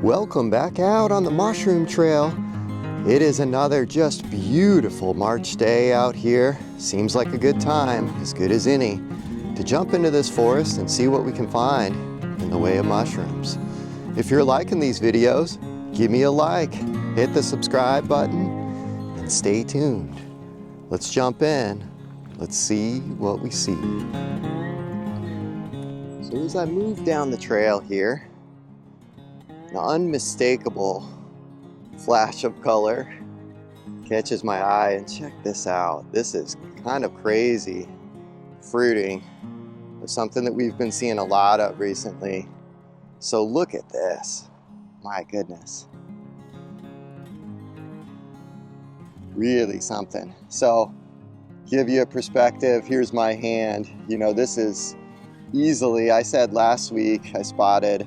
Welcome back out on the mushroom trail. It is another just beautiful March day out here. Seems like a good time, as good as any, to jump into this forest and see what we can find in the way of mushrooms. If you're liking these videos, give me a like, hit the subscribe button, and stay tuned. Let's jump in. Let's see what we see. So as I move down the trail here, an unmistakable flash of color catches my eye, and check this out. This is kind of crazy fruiting of something that we've been seeing a lot of recently. So look at this. My goodness. Really something. So give you a perspective, here's my hand. You know, this is easily, I said last week I spotted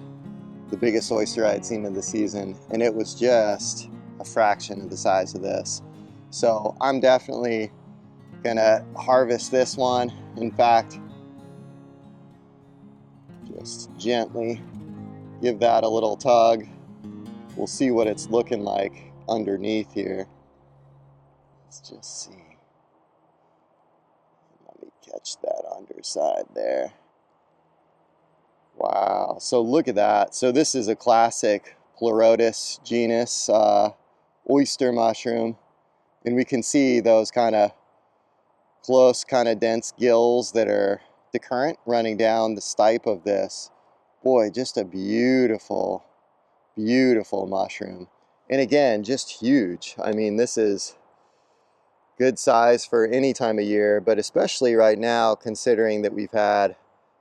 the biggest oyster I had seen of the season, and it was just a fraction of the size of this. So I'm definitely gonna harvest this one. In fact, just gently give that a little tug. We'll see what it's looking like underneath here. Let's just see. Let me catch that underside there. Wow, so look at that. So this is a classic Pleurotus genus oyster mushroom. And we can see those kind of close, kind of dense gills that are the current running down the stipe of this. Boy, just a beautiful, beautiful mushroom. And again, just huge. I mean, this is good size for any time of year, but especially right now, considering that we've had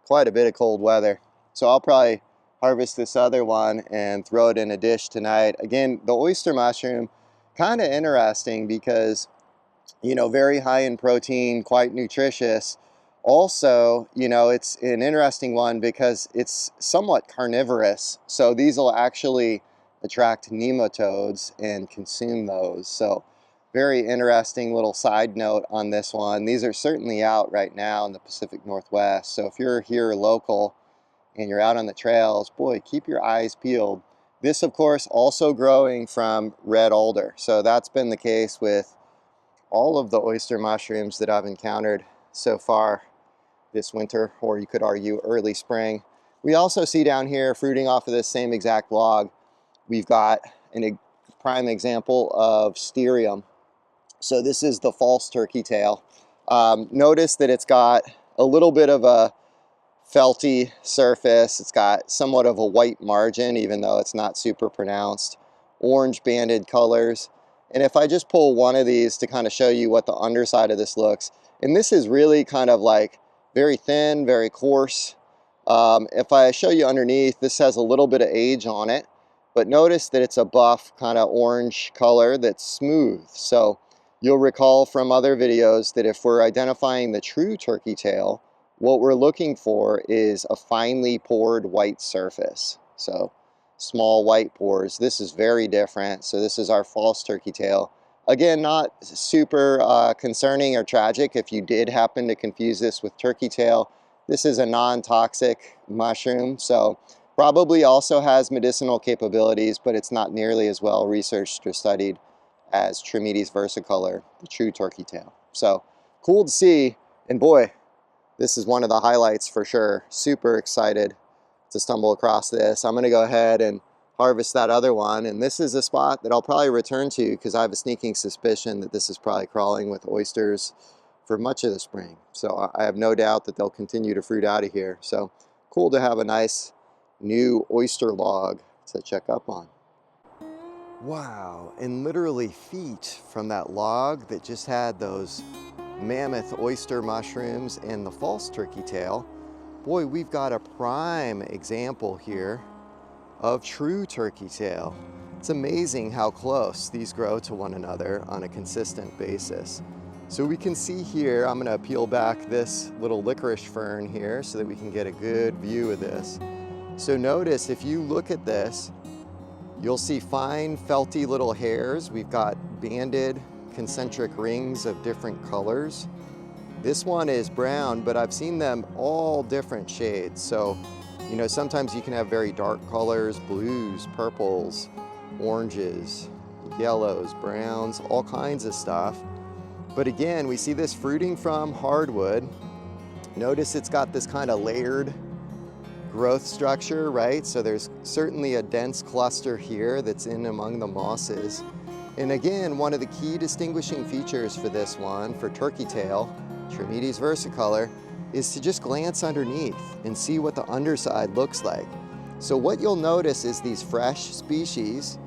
quite a bit of cold weather. So I'll probably harvest this other one and throw it in a dish tonight. Again, the oyster mushroom, kind of interesting because, you know, very high in protein, quite nutritious. Also, you know, it's an interesting one because it's somewhat carnivorous. So these will actually attract nematodes and consume those. So very interesting little side note on this one. These are certainly out right now in the Pacific Northwest. So if you're here local and you're out on the trails, boy, keep your eyes peeled. This, of course, also growing from red alder. So that's been the case with all of the oyster mushrooms that I've encountered so far this winter, or you could argue early spring. We also see down here, fruiting off of this same exact log, we've got a prime example of Stereum. So this is the false turkey tail. Notice that it's got a little bit of a felty surface. It's got somewhat of a white margin, even though it's not super pronounced. Orange banded colors. And if I just pull one of these to kind of show you what the underside of this looks, and this is really kind of like very thin, very coarse. If I show you underneath, this has a little bit of age on it, but notice that it's a buff kind of orange color that's smooth. So you'll recall from other videos that if we're identifying the true turkey tail, what we're looking for is a finely pored white surface. So small white pores. This is very different. So this is our false turkey tail. Again, not super concerning or tragic if you did happen to confuse this with turkey tail. This is a non-toxic mushroom, so probably also has medicinal capabilities, but it's not nearly as well researched or studied as Trametes versicolor, the true turkey tail. So cool to see, and boy, this is one of the highlights for sure. Super excited to stumble across this. I'm gonna go ahead and harvest that other one, and this is a spot that I'll probably return to because I have a sneaking suspicion that this is probably crawling with oysters for much of the spring. So I have no doubt that they'll continue to fruit out of here. So cool to have a nice new oyster log to check up on. Wow, and literally feet from that log that just had those mammoth oyster mushrooms and the false turkey tail, boy, we've got a prime example here of true turkey tail. It's amazing how close these grow to one another on a consistent basis. So we can see here, I'm gonna peel back this little licorice fern here so that we can get a good view of this. So notice if you look at this, you'll see fine felty little hairs. We've got banded concentric rings of different colors. This one is brown, but I've seen them all different shades. So You know, sometimes you can have very dark colors, blues, purples, oranges, yellows, browns, all kinds of stuff. But again, we see this fruiting from hardwood. Notice it's got this kind of layered growth structure, right? So there's certainly a dense cluster here that's in among the mosses. And again, one of the key distinguishing features for this one, for turkey tail, Trametes versicolor, is to just glance underneath and see what the underside looks like. So what you'll notice is these fresh species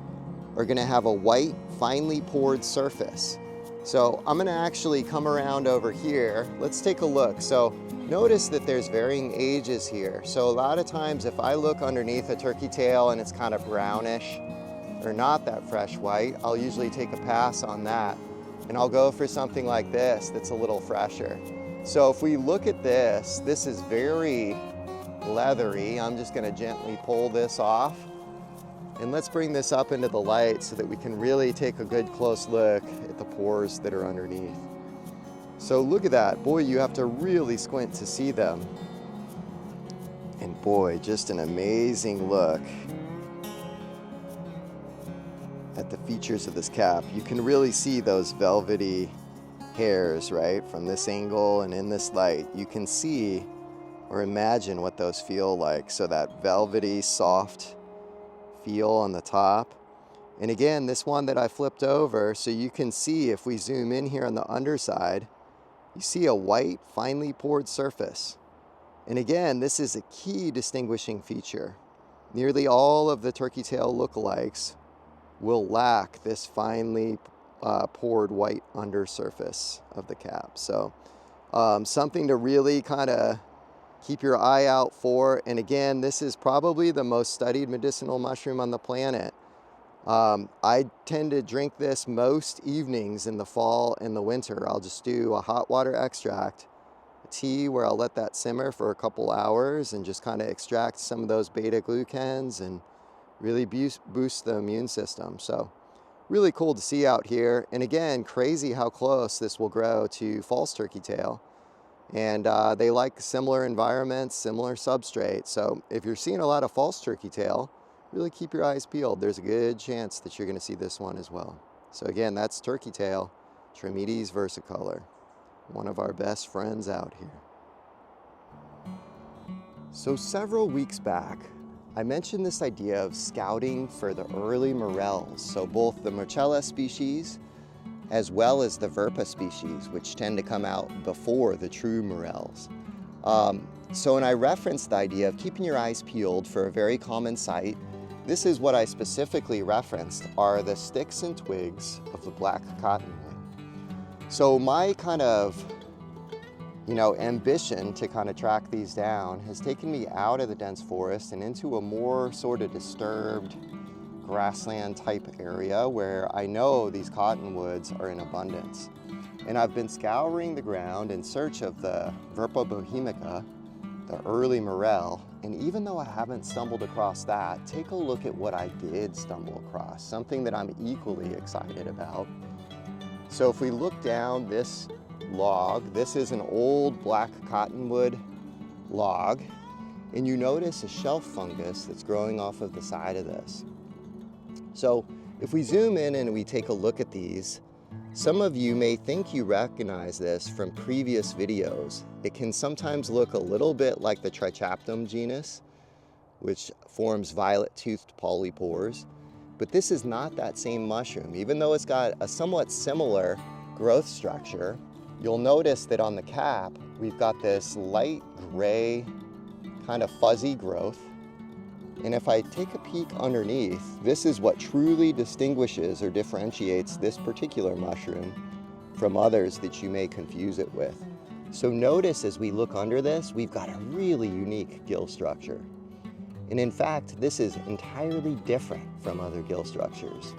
are gonna have a white, finely pored surface. So I'm gonna actually come around over here. Let's take a look. So notice that there's varying ages here. So a lot of times if I look underneath a turkey tail and it's kind of brownish or not that fresh white, I'll usually take a pass on that. And I'll go for something like this that's a little fresher. So if we look at this, this is very leathery. I'm just gonna gently pull this off. And let's bring this up into the light so that we can really take a good close look at the pores that are underneath. So look at that. Boy, you have to really squint to see them. And boy, just an amazing look at the features of this cap. You can really see those velvety hairs, right? From this angle and in this light, you can see or imagine what those feel like. So that velvety, soft feel on the top. And again, this one that I flipped over, so you can see if we zoom in here on the underside, you see a white, finely pored surface. And again, this is a key distinguishing feature. Nearly all of the turkey tail lookalikes will lack this finely pored white undersurface of the cap. So something to really kind of keep your eye out for. And again, this is probably the most studied medicinal mushroom on the planet. I tend to drink this most evenings in the fall and the winter. I'll just do a hot water extract, a tea where I'll let that simmer for a couple hours and just kind of extract some of those beta glucans and really boost the immune system. So really cool to see out here. And again, crazy how close this will grow to false turkey tail. And they like similar environments, similar substrate. So if you're seeing a lot of false turkey tail, really keep your eyes peeled. There's a good chance that you're gonna see this one as well. So again, that's turkey tail, Trametes versicolor, one of our best friends out here. So several weeks back, I mentioned this idea of scouting for the early morels. So both the Marasmiellus species as well as the Verpa species, which tend to come out before the true morels. So when I referenced the idea of keeping your eyes peeled for a very common sight, this is what I specifically referenced, are the sticks and twigs of the black cottonwood. So my kind of, ambition to kind of track these down has taken me out of the dense forest and into a more sort of disturbed grassland type area where I know these cottonwoods are in abundance. And I've been scouring the ground in search of the Verpa bohemica, the early morel, and even though I haven't stumbled across that, take a look at what I did stumble across, something that I'm equally excited about. So if we look down this log, this is an old black cottonwood log, and you notice a shelf fungus that's growing off of the side of this. So if we zoom in and we take a look at these, some of you may think you recognize this from previous videos. It can sometimes look a little bit like the Trichaptum genus, which forms violet-toothed polypores, but this is not that same mushroom. Even though it's got a somewhat similar growth structure, you'll notice that on the cap, we've got this light gray, kind of fuzzy growth. And if I take a peek underneath, this is what truly distinguishes or differentiates this particular mushroom from others that you may confuse it with. So notice as we look under this, we've got a really unique gill structure. And in fact, this is entirely different from other gill structures.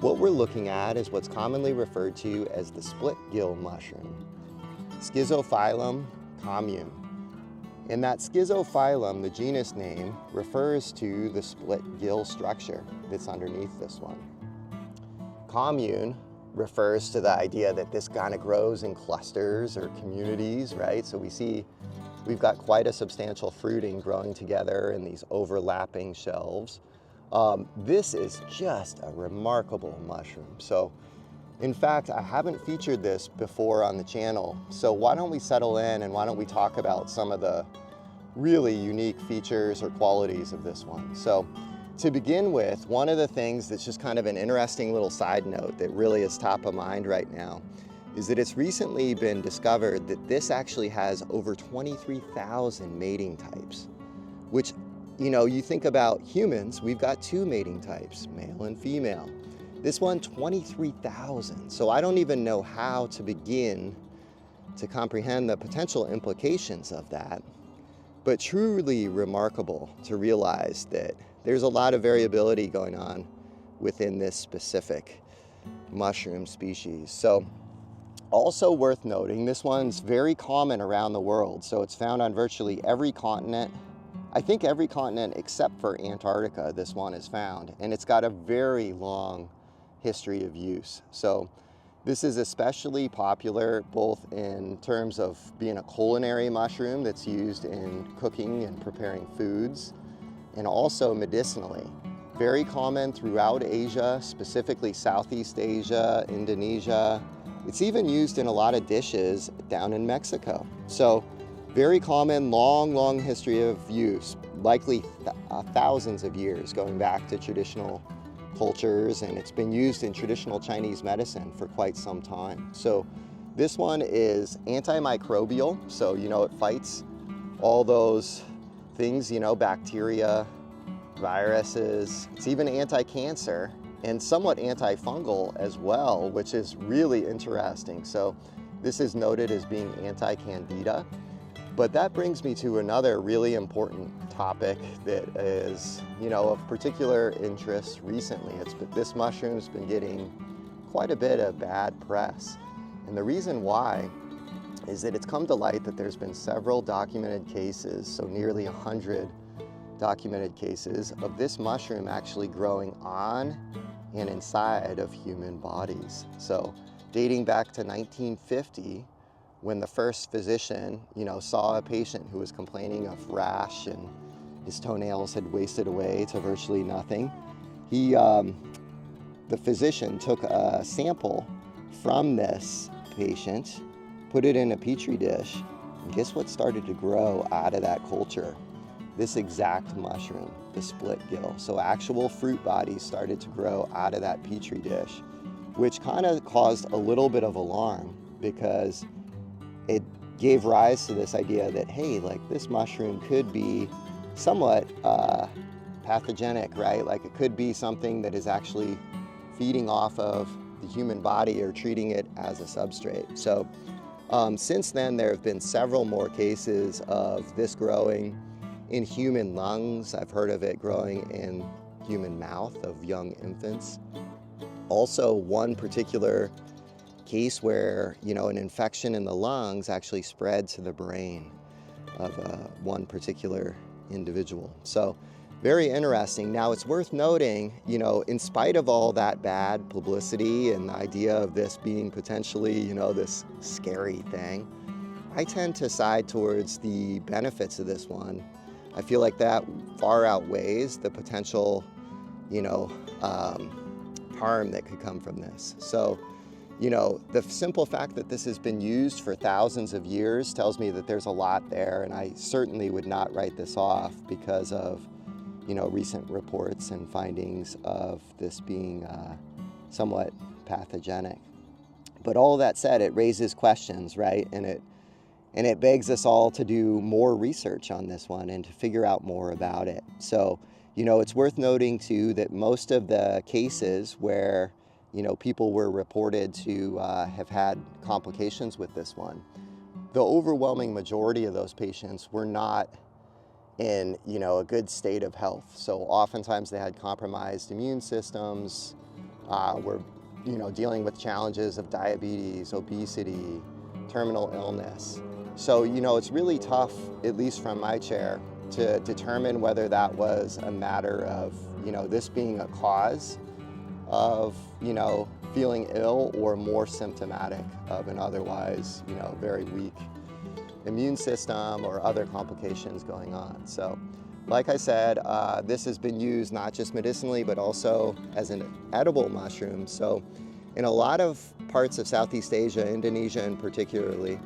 What we're looking at is what's commonly referred to as the split gill mushroom, Schizophyllum commune. And that Schizophyllum, the genus name, refers to the split gill structure that's underneath this one. Commune refers to the idea that this kind of grows in clusters or communities, right? So we see we've got quite a substantial fruiting growing together in these overlapping shelves. This is just a remarkable mushroom. So in fact, I haven't featured this before on the channel. So why don't we settle in and why don't we talk about some of the really unique features or qualities of this one. So to begin with, one of the things that's just kind of an interesting little side note that really is top of mind right now is that it's recently been discovered that this actually has over 23,000 mating types, which, you know, you think about humans, we've got 2 mating types, male and female. This one, 23,000. So I don't even know how to begin to comprehend the potential implications of that, but truly remarkable to realize that there's a lot of variability going on within this specific mushroom species. So also worth noting, this one's very common around the world. So it's found on virtually every continent. I think every continent except for Antarctica, this one is found, and it's got a very long history of use. So this is especially popular both in terms of being a culinary mushroom that's used in cooking and preparing foods, and also medicinally. Very common throughout Asia, specifically Southeast Asia, Indonesia. It's even used in a lot of dishes down in Mexico. So very common, long history of use, likely thousands of years going back to traditional cultures, and it's been used in traditional Chinese medicine for quite some time. So this one is antimicrobial, so you know it fights all those things, you know, bacteria, viruses. It's even anti-cancer and somewhat antifungal as well, which is really interesting. So this is noted as being anti-candida. But that brings me to another really important topic that is, you know, of particular interest recently. This mushroom's been getting quite a bit of bad press. And the reason why is that it's come to light that there's been several documented cases, so nearly 100 documented cases of this mushroom actually growing on and inside of human bodies. So dating back to 1950, when the first physician, you know, saw a patient who was complaining of rash and his toenails had wasted away to virtually nothing, the physician took a sample from this patient, put it in a petri dish, and guess what started to grow out of that culture? This exact mushroom, the split gill. So actual fruit bodies started to grow out of that petri dish, which kind of caused a little bit of alarm because it gave rise to this idea that, hey, like this mushroom could be somewhat pathogenic, right? Like it could be something that is actually feeding off of the human body or treating it as a substrate. So since then, there have been several more cases of this growing in human lungs. I've heard of it growing in human mouth of young infants. Also, one particular case where, you know, an infection in the lungs actually spread to the brain of one particular individual. So very interesting. Now it's worth noting, you know, in spite of all that bad publicity and the idea of this being potentially, you know, this scary thing, I tend to side towards the benefits of this one. I feel like that far outweighs the potential, you know, harm that could come from this. So, you know, the simple fact that this has been used for thousands of years tells me that there's a lot there, and I certainly would not write this off because of, you know, recent reports and findings of this being somewhat pathogenic. But all that said, it raises questions, right? And it begs us all to do more research on this one and to figure out more about it. So, you know, it's worth noting too that most of the cases where, you know, people were reported to have had complications with this one, the overwhelming majority of those patients were not in, you know, a good state of health. So oftentimes they had compromised immune systems, were, you know, dealing with challenges of diabetes, obesity, terminal illness. So, you know, it's really tough, at least from my chair, to determine whether that was a matter of, you know, this being a cause of, you know, feeling ill or more symptomatic of an otherwise, you know, very weak immune system or other complications going on. So like I said, this has been used not just medicinally, but also as an edible mushroom. So in a lot of parts of Southeast Asia, Indonesia in particularly,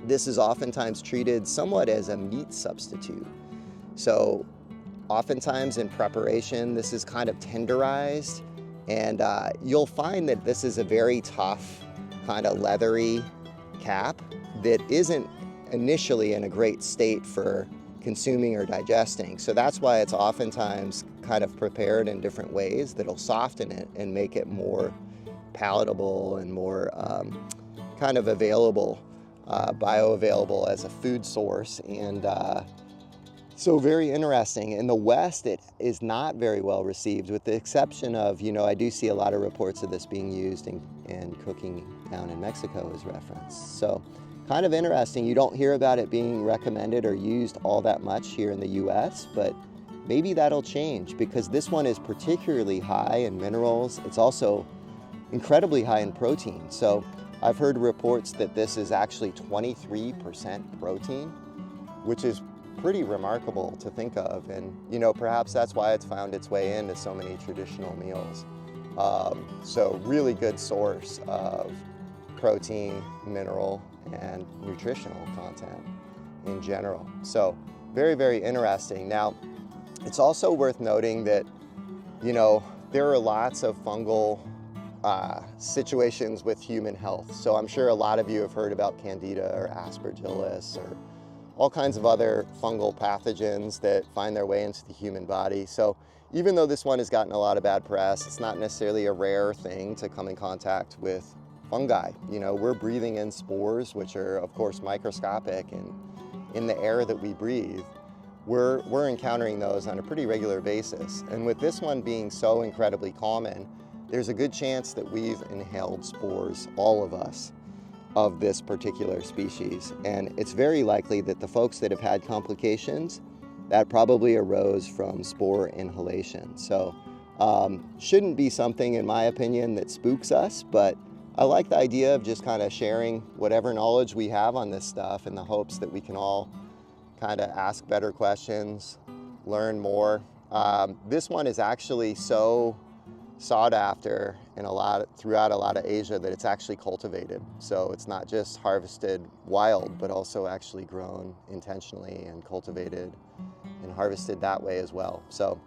this is oftentimes treated somewhat as a meat substitute. So oftentimes in preparation, this is kind of tenderized, and you'll find that this is a very tough, kind of leathery cap that isn't initially in a great state for consuming or digesting. So that's why it's oftentimes kind of prepared in different ways that'll soften it and make it more palatable and more kind of available, bioavailable as a food source. And so very interesting. In the West, it is not very well received, with the exception of, you know, I do see a lot of reports of this being used in cooking down in Mexico as reference. So kind of interesting. You don't hear about it being recommended or used all that much here in the US, but maybe that'll change, because this one is particularly high in minerals. It's also incredibly high in protein. So I've heard reports that this is actually 23% protein, which is pretty remarkable to think of. And, you know, perhaps that's why it's found its way into so many traditional meals. So really good source of protein, mineral, and nutritional content in general. So very, very interesting. Now, it's also worth noting that, you know, there are lots of fungal situations with human health. So I'm sure a lot of you have heard about Candida or Aspergillus or all kinds of other fungal pathogens that find their way into the human body. So even though this one has gotten a lot of bad press, it's not necessarily a rare thing to come in contact with fungi. You know, we're breathing in spores, which are of course microscopic, and in the air that we breathe, we're encountering those on a pretty regular basis. And with this one being so incredibly common, there's a good chance that we've inhaled spores, all of us, of this particular species. And it's very likely that the folks that have had complications, that probably arose from spore inhalation. So shouldn't be something, in my opinion, that spooks us, but I like the idea of just kind of sharing whatever knowledge we have on this stuff in the hopes that we can all kind of ask better questions, learn more. This one is actually so sought after in throughout a lot of Asia that it's actually cultivated. So it's not just harvested wild, but also actually grown intentionally and cultivated and harvested that way as well. So,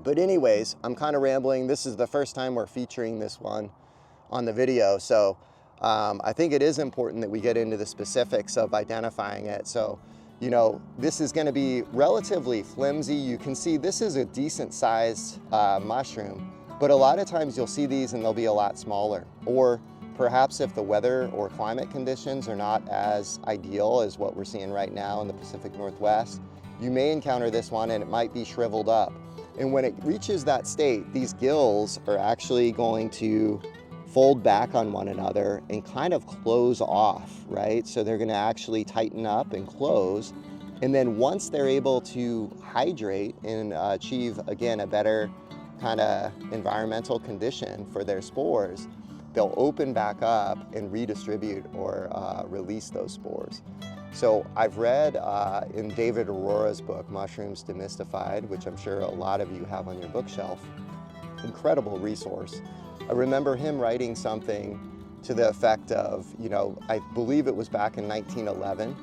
but anyways, I'm kind of rambling. This is the first time we're featuring this one on the video. So I think it is important that we get into the specifics of identifying it. So, you know, this is going to be relatively flimsy. You can see this is a decent sized mushroom, but a lot of times you'll see these and they'll be a lot smaller. Or perhaps if the weather or climate conditions are not as ideal as what we're seeing right now in the Pacific Northwest, you may encounter this one and it might be shriveled up. And when it reaches that state, these gills are actually going to fold back on one another and kind of close off, right? So they're gonna actually tighten up and close. And then once they're able to hydrate and achieve, again, a better kind of environmental condition for their spores, they'll open back up and redistribute or release those spores. So I've read in David Aurora's book, Mushrooms Demystified, which I'm sure a lot of you have on your bookshelf, incredible resource. I remember him writing something to the effect of, you know, I believe it was back in 1911,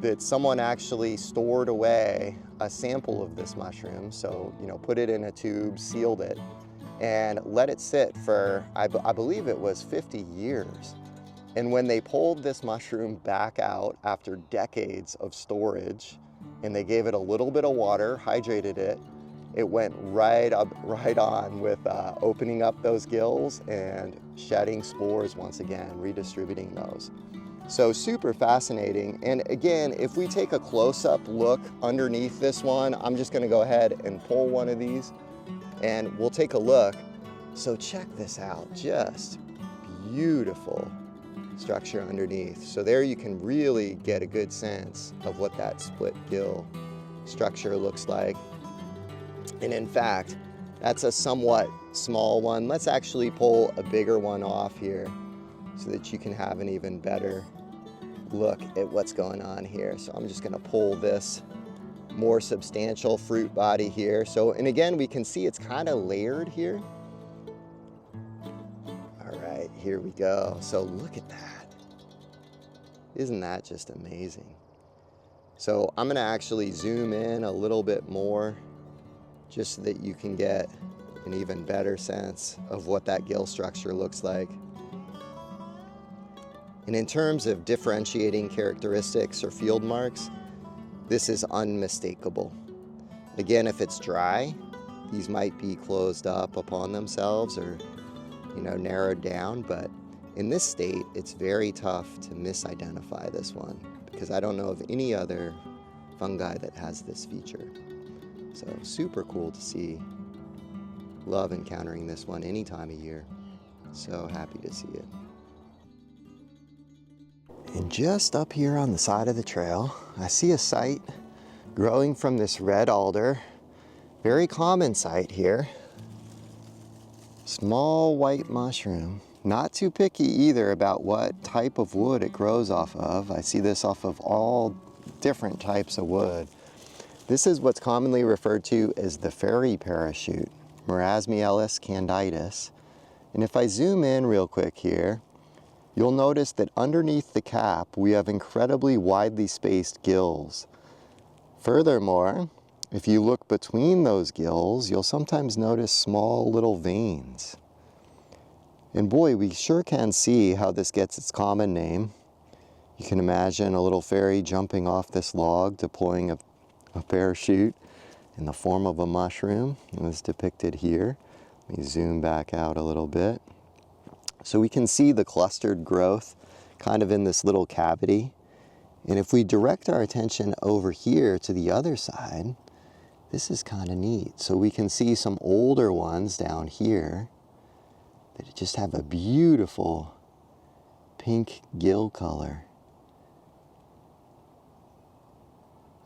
that someone actually stored away a sample of this mushroom. So, you know, put it in a tube, sealed it, and let it sit for, I believe it was 50 years. And when they pulled this mushroom back out after decades of storage, and they gave it a little bit of water, hydrated it, it went right on with opening up those gills and shedding spores once again, redistributing those. So super fascinating. And again, if we take a close-up look underneath this one, I'm just gonna go ahead and pull one of these and we'll take a look. So check this out, just beautiful structure underneath. So there you can really get a good sense of what that split gill structure looks like. And in fact, that's a somewhat small one. Let's actually pull a bigger one off here so that you can have an even better look at what's going on here. So I'm just going to pull this more substantial fruit body here. So, and again, we can see it's kind of layered here. All right, here we go. So look at that. Isn't that just amazing? So I'm going to actually zoom in a little bit more just so that you can get an even better sense of what that gill structure looks like. And in terms of differentiating characteristics or field marks, this is unmistakable. Again, if it's dry, these might be closed up upon themselves or, you know, narrowed down, but in this state, it's very tough to misidentify this one because I don't know of any other fungi that has this feature. So super cool to see. Love encountering this one any time of year. So happy to see it. And just up here on the side of the trail, I see a site growing from this red alder. Very common site here. Small white mushroom. Not too picky either about what type of wood it grows off of. I see this off of all different types of wood. This is what's commonly referred to as the fairy parachute, Marasmiellus candidus. And if I zoom in real quick here, you'll notice that underneath the cap, we have incredibly widely spaced gills. Furthermore, if you look between those gills, you'll sometimes notice small little veins. And boy, we sure can see how this gets its common name. You can imagine a little fairy jumping off this log, deploying a parachute in the form of a mushroom, as depicted here. Let me zoom back out a little bit. So we can see the clustered growth kind of in this little cavity. And if we direct our attention over here to the other side, this is kind of neat. So we can see some older ones down here that just have a beautiful pink gill color.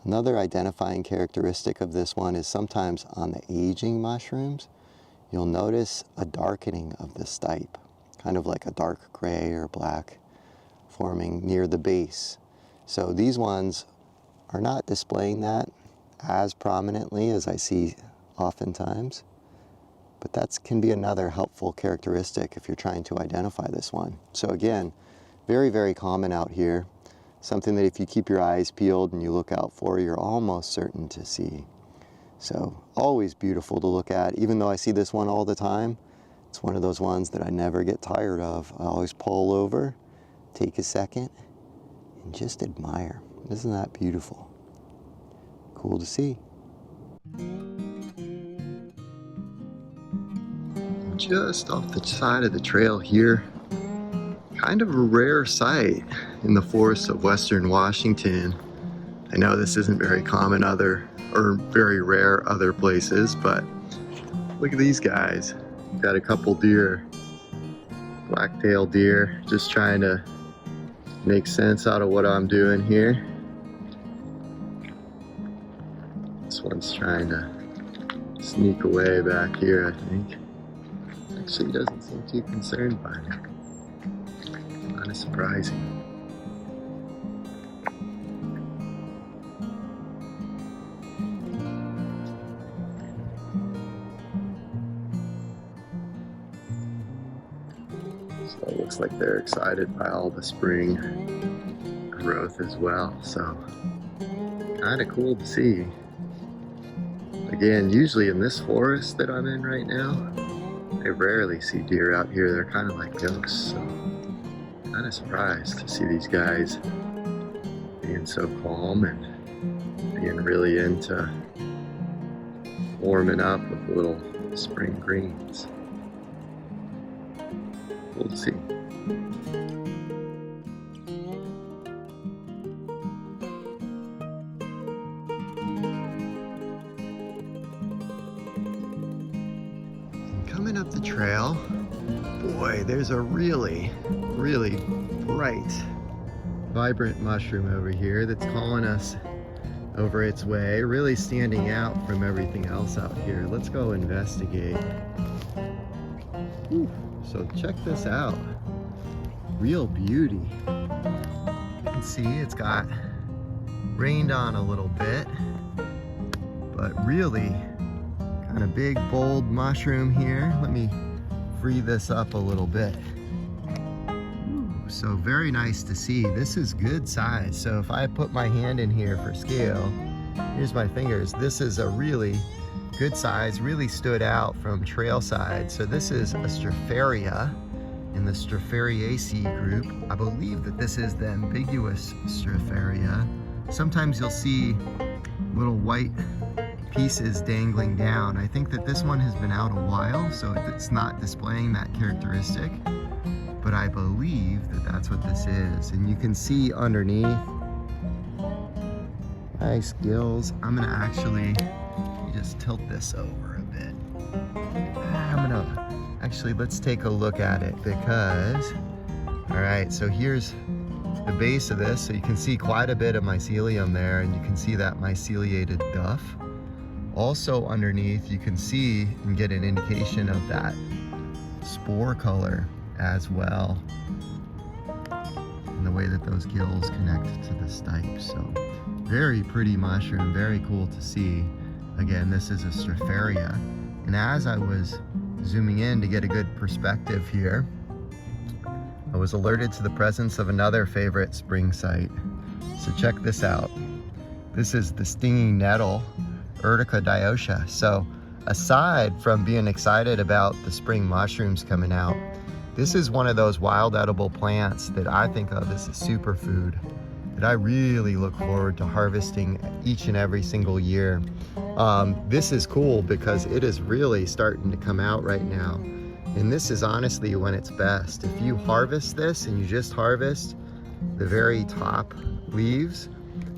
Another identifying characteristic of this one is sometimes on the aging mushrooms, you'll notice a darkening of the stipe, kind of like a dark gray or black forming near the base. So these ones are not displaying that as prominently as I see oftentimes, but that can be another helpful characteristic if you're trying to identify this one. So again, very, very common out here. Something that if you keep your eyes peeled and you look out for, you're almost certain to see. So always beautiful to look at. Even though I see this one all the time, it's one of those ones that I never get tired of. I always pull over, take a second, and just admire. Isn't that beautiful? Cool to see. Just off the side of the trail here, kind of a rare sight in the forests of Western Washington. I know this isn't very common very rare other places, but look at these guys. Got a couple deer, black-tailed deer, just trying to make sense out of what I'm doing here. This one's trying to sneak away back here, I think. Actually, doesn't seem too concerned by me. Kind of surprising. So it looks like they're excited by all the spring growth as well. So kind of cool to see. Again, usually in this forest that I'm in right now, I rarely see deer out here. They're kind of like ghosts. So kind of surprised to see these guys being so calm and being really into warming up with little spring greens. Cool to see. And coming up the trail, boy, there's a really bright, vibrant mushroom over here that's calling us over its way, really standing out from everything else out here. Let's go investigate. Whew. So check this out. Real beauty. You can see, it's got rained on a little bit, but really kind of big, bold mushroom here. Let me free this up a little bit. So very nice to see. This is good size. So if I put my hand in here for scale, here's my fingers. This is a really good size, really stood out from trail side. So this is a Stropharia in the Strophariaceae group. I believe that this is the ambiguous Stropharia. Sometimes you'll see little white pieces dangling down. I think that this one has been out a while, so it's not displaying that characteristic. But I believe that that's what this is. And you can see underneath, nice gills. I'm gonna actually just tilt this over a bit. Actually, let's take a look at it because, all right, so here's the base of this. So you can see quite a bit of mycelium there, and you can see that myceliated duff. Also underneath, you can see and get an indication of that spore color as well, and the way that those gills connect to the stipe. So very pretty mushroom, very cool to see. Again, this is a Stropharia, and as I was zooming in to get a good perspective here, I was alerted to the presence of another favorite spring site. So check this out. This is the stinging nettle, Urtica dioica. So aside from being excited about the spring mushrooms coming out, this is one of those wild edible plants that I think of as a superfood that I really look forward to harvesting each and every single year. This is cool because it is really starting to come out right now. And this is honestly when it's best. If you harvest this and you just harvest the very top leaves,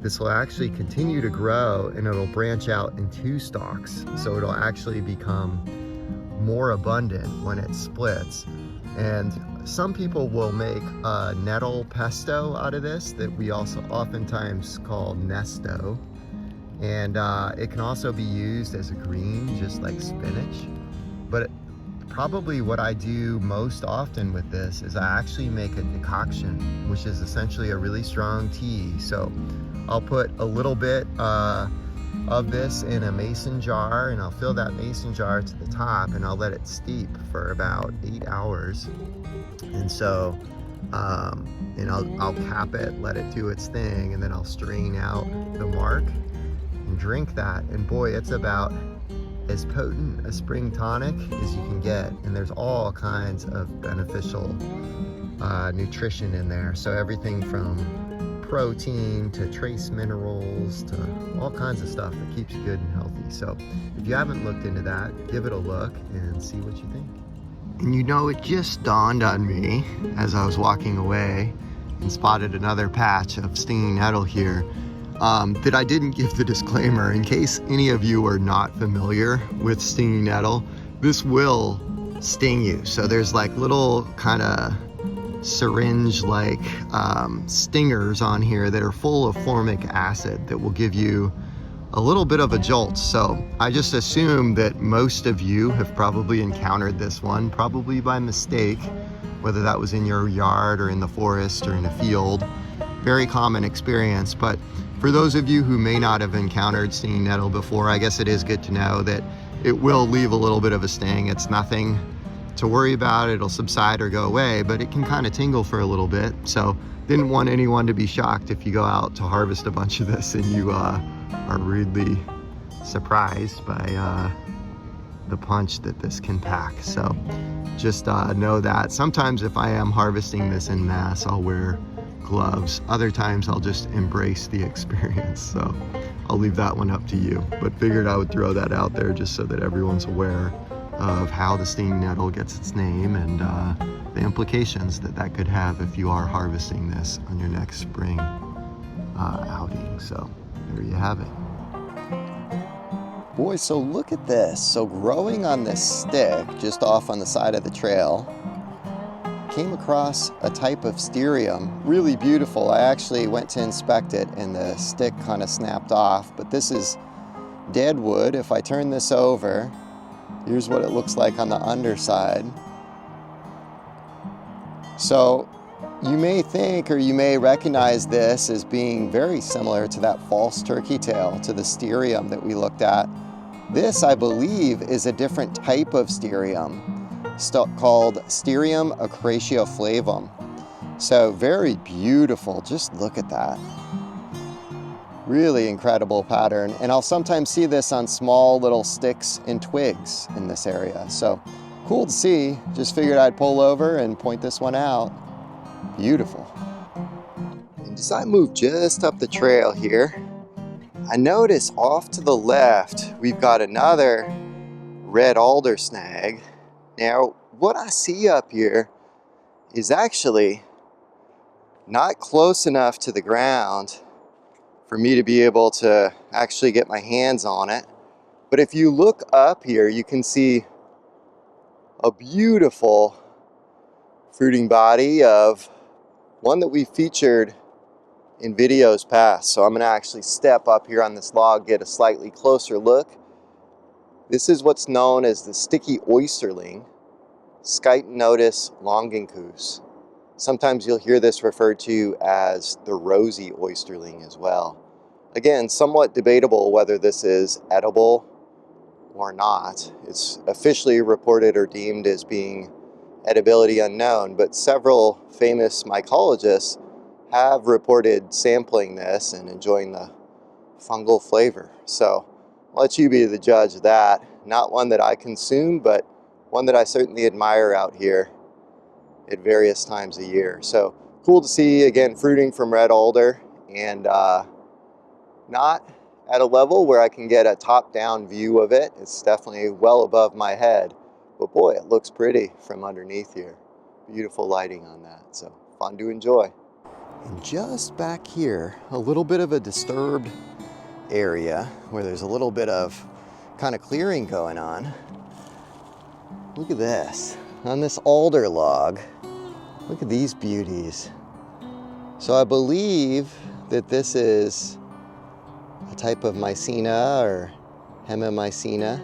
this will actually continue to grow and it'll branch out in 2 stalks. So it'll actually become more abundant when it splits. And some people will make nettle pesto out of this that we also oftentimes call nesto. And it can also be used as a green, just like spinach. But probably what I do most often with this is I actually make a decoction, which is essentially a really strong tea. So I'll put a little bit of this in a mason jar, and I'll fill that mason jar to the top, and I'll let it steep for about 8 hours. And so, and I'll cap it, let it do its thing, and then I'll strain out the marc and drink that. And boy, it's about as potent a spring tonic as you can get. And there's all kinds of beneficial nutrition in there. So everything from protein to trace minerals to all kinds of stuff that keeps you good and healthy. So if you haven't looked into that, give it a look and see what you think. And you know, it just dawned on me as I was walking away and spotted another patch of stinging nettle here, that I didn't give the disclaimer. In case any of you are not familiar with stinging nettle, this will sting you. So there's like little kind of syringe-like stingers on here that are full of formic acid that will give you a little bit of a jolt. So I just assume that most of you have probably encountered this one, probably by mistake, whether that was in your yard or in the forest or in a field. Very common experience. But for those of you who may not have encountered stinging nettle before, I guess it is good to know that it will leave a little bit of a sting. It's nothing to worry about. It'll subside or go away, but it can kind of tingle for a little bit. So didn't want anyone to be shocked if you go out to harvest a bunch of this and you are rudely surprised by the punch that this can pack. So just know that sometimes if I am harvesting this in mass, I'll wear gloves. Other times I'll just embrace the experience. So I'll leave that one up to you, but figured I would throw that out there just so that everyone's aware of how the stinging nettle gets its name and the implications that that could have if you are harvesting this on your next spring outing. So there you have it. Boy, so look at this. So growing on this stick just off on the side of the trail, came across a type of Stereum, really beautiful. I actually went to inspect it and the stick kind of snapped off, but this is dead wood. If I turn this over, here's what it looks like on the underside. So you may think, or you may recognize this as being very similar to that false turkey tail, to the Stereum that we looked at. This, I believe, is a different type of Stereum called Stereum Ochraceoflavum. So very beautiful, just look at that. Really incredible pattern. And I'll sometimes see this on small little sticks and twigs in this area. So cool to see. Just figured I'd pull over and point this one out. Beautiful. And as I move just up the trail here, I notice off to the left, we've got another red alder snag. Now, what I see up here is actually not close enough to the ground for me to be able to actually get my hands on it. But if you look up here, you can see a beautiful fruiting body of one that we featured in videos past. So I'm gonna actually step up here on this log, get a slightly closer look. This is what's known as the sticky oysterling, Scytinotus longinquus. Sometimes you'll hear this referred to as the rosy oysterling as well. Again, somewhat debatable whether this is edible or not. It's officially reported or deemed as being edibility unknown, but several famous mycologists have reported sampling this and enjoying the fungal flavor. So I'll let you be the judge of that. Not one that I consume, but one that I certainly admire out here at various times a year. So cool to see, again, fruiting from red alder, and not at a level where I can get a top-down view of it. It's definitely well above my head, but boy, it looks pretty from underneath here. Beautiful lighting on that, so fun to enjoy. And just back here, a little bit of a disturbed area where there's a little bit of kind of clearing going on. Look at this. On this alder log, look at these beauties. So I believe that this is a type of Mycena or Hemimycena,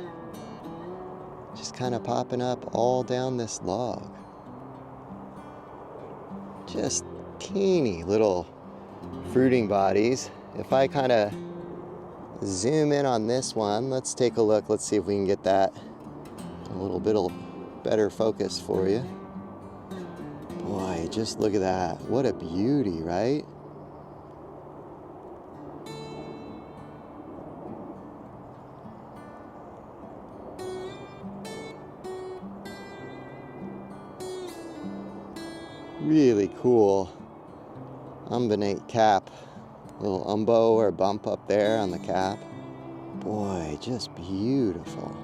just kind of popping up all down this log. Just teeny little fruiting bodies. If I kind of zoom in on this one, let's take a look. Let's see if we can get that a little bit better focus for you. Boy, just look at that. What a beauty, right? Really cool umbinate cap. Little umbo or bump up there on the cap. Boy, just beautiful.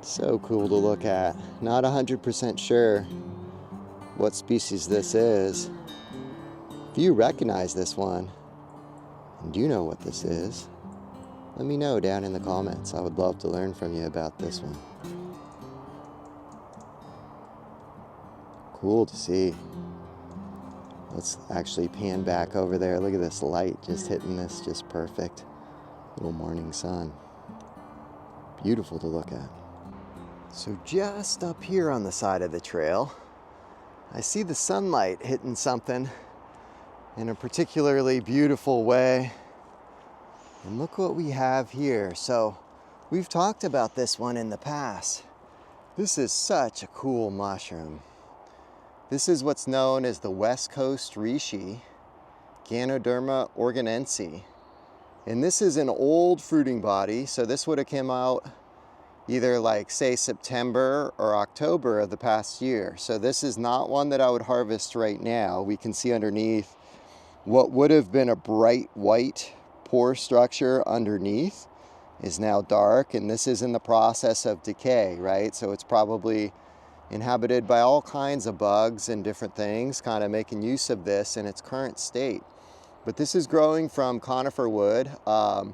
So cool to look at. Not 100% sure what species this is. If you recognize this one, and do you know what this is, let me know down in the comments. I would love to learn from you about this one. Cool to see. Let's actually pan back over there. Look at this light just hitting this, just perfect. Little morning sun. Beautiful to look at. So just up here on the side of the trail, I see the sunlight hitting something in a particularly beautiful way. And look what we have here. So we've talked about this one in the past. This is such a cool mushroom. This is what's known as the West Coast Reishi, Ganoderma oregonense. And this is an old fruiting body, so this would have come out either like say September or October of the past year. So this is not one that I would harvest right now. We can see underneath what would have been a bright white pore structure underneath is now dark, and this is in the process of decay, right? So it's probably inhabited by all kinds of bugs and different things, kind of making use of this in its current state. But this is growing from conifer wood. I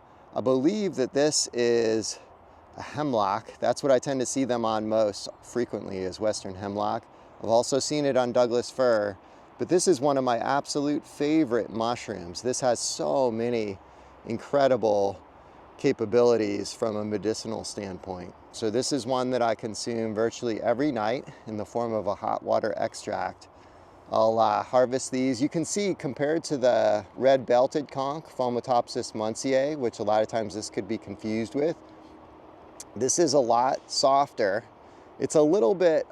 believe that this is a hemlock. That's what I tend to see them on most frequently, is western hemlock. I've also seen it on Douglas fir, but this is one of my absolute favorite mushrooms. This has so many incredible capabilities from a medicinal standpoint. So this is one that I consume virtually every night in the form of a hot water extract. I'll harvest these. You can see compared to the red-belted conch, Fomitopsis munsii, which a lot of times this could be confused with, this is a lot softer. It's a little bit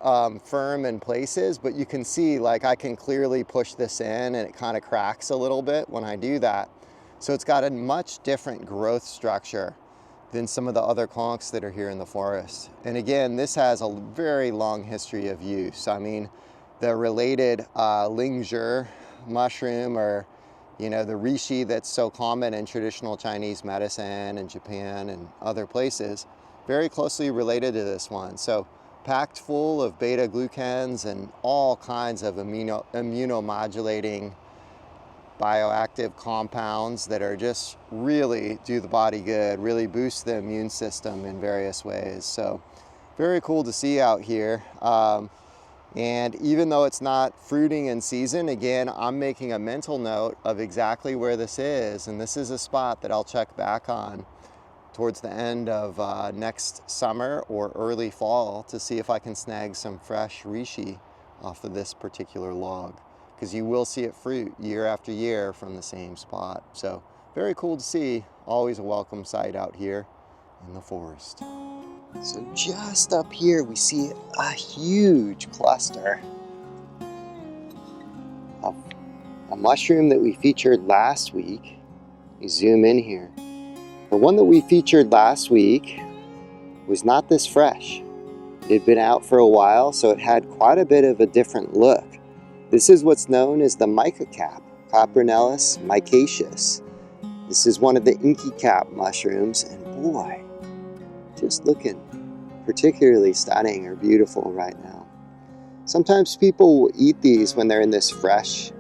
firm in places, but you can see like I can clearly push this in and it kind of cracks a little bit when I do that. So it's got a much different growth structure than some of the other conchs that are here in the forest. And again, this has a very long history of use. I mean, the related Oyster mushroom, or the Reishi that's so common in traditional Chinese medicine in Japan and other places, very closely related to this one. So packed full of beta glucans and all kinds of immunomodulating bioactive compounds that are just really do the body good, really boost the immune system in various ways. So very cool to see out here. And even though it's not fruiting in season, again, I'm making a mental note of exactly where this is. And this is a spot that I'll check back on towards the end of next summer or early fall to see if I can snag some fresh reishi off of this particular log, because you will see it fruit year after year from the same spot. So very cool to see. Always a welcome sight out here in the forest. So just up here we see a huge cluster of a mushroom that we featured last week. You zoom in here. The one that we featured last week was not this fresh. It had been out for a while, so it had quite a bit of a different look. This is what's known as the Mica Cap, Coprinellus micaceus. This is one of the Mica Cap mushrooms, and boy, just looking particularly stunning or beautiful right now. Sometimes people will eat these when they're in this fresh,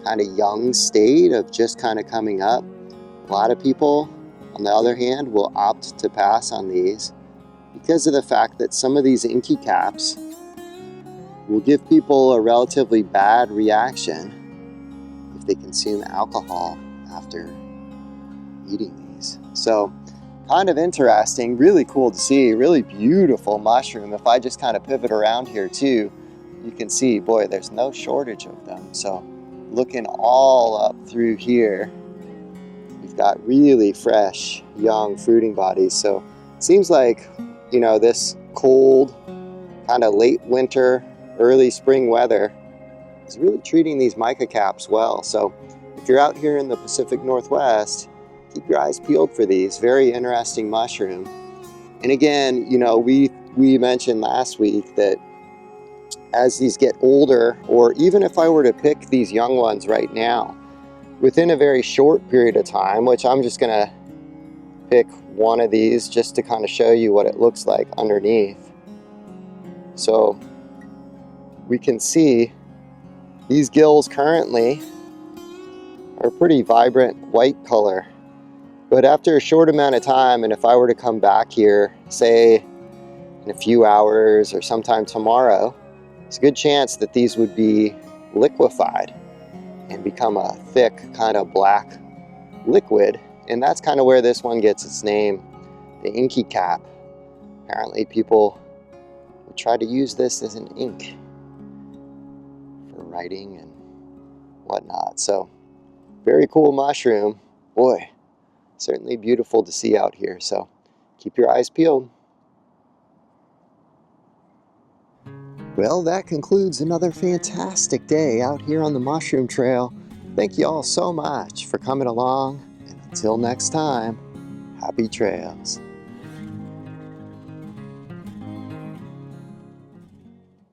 kind of young state of just kind of coming up. A lot of people, on the other hand, will opt to pass on these because of the fact that some of these Mica Caps will give people a relatively bad reaction if they consume alcohol after eating these. So kind of interesting, really cool to see, really beautiful mushroom. If I just kind of pivot around here too, you can see, boy, there's no shortage of them. So looking all up through here, we've got really fresh, young fruiting bodies. So it seems like, this cold, kind of late winter, early spring weather is really treating these Mica Caps well. So if you're out here in the Pacific Northwest, keep your eyes peeled for these. Very interesting mushroom. And again, we mentioned last week that as these get older, or even if I were to pick these young ones right now, within a very short period of time, which I'm just gonna pick one of these just to kind of show you what it looks like underneath. So we can see these gills currently are pretty vibrant white color. But after a short amount of time, and if I were to come back here, say in a few hours or sometime tomorrow, there's a good chance that these would be liquefied and become a thick kind of black liquid. And that's kind of where this one gets its name, the Mica Cap. Apparently people would try to use this as an ink for writing and whatnot. So very cool mushroom. Boy, certainly beautiful to see out here. So keep your eyes peeled. Well, that concludes another fantastic day out here on the mushroom trail. Thank you all so much for coming along. And until next time, happy trails.